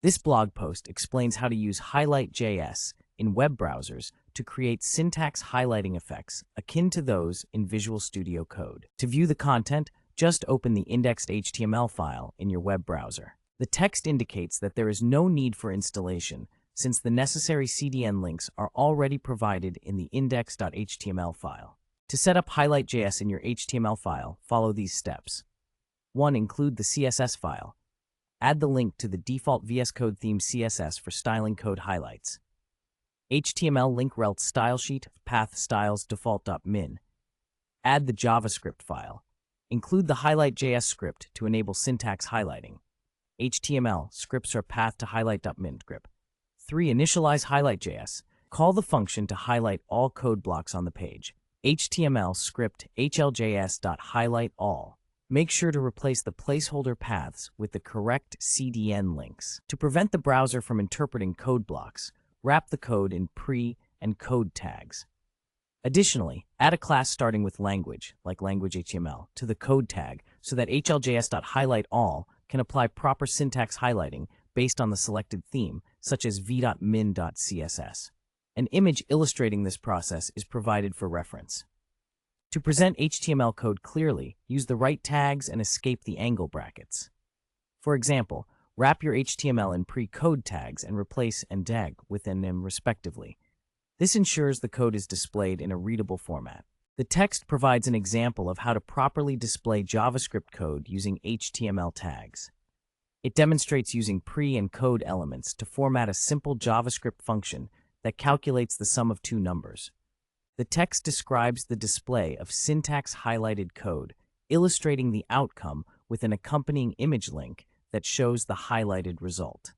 This blog post explains how to use highlight.js in web browsers to create syntax highlighting effects akin to those in Visual Studio Code. To view the content, just open the indexed HTML file in your web browser. The text indicates that there is no need for installation since the necessary CDN links are already provided in the index.html file. To set up highlight.js in your HTML file, follow these steps. 1. Include the CSS file. Add the link to the default VS Code theme CSS for styling code highlights. HTML link rel style sheet path styles default.min. Add the JavaScript file. Include the highlight.js script to enable syntax highlighting. HTML scripts are path to highlight.min script. 3. Initialize highlight.js. Call the function to highlight all code blocks on the page. HTML script hljs.highlightAll. Make sure to replace the placeholder paths with the correct CDN links. To prevent the browser from interpreting code blocks, wrap the code in pre and code tags. Additionally, add a class starting with language, like language HTML, to the code tag so that hljs.highlightAll can apply proper syntax highlighting based on the selected theme, such as v.min.css. An image illustrating this process is provided for reference. To present HTML code clearly, use the right tags and escape the angle brackets. For example, wrap your HTML in pre-code tags and replace and tag within them respectively. This ensures the code is displayed in a readable format. The text provides an example of how to properly display JavaScript code using HTML tags. It demonstrates using pre and code elements to format a simple JavaScript function that calculates the sum of two numbers. The text describes the display of syntax highlighted code, illustrating the outcome with an accompanying image link that shows the highlighted result.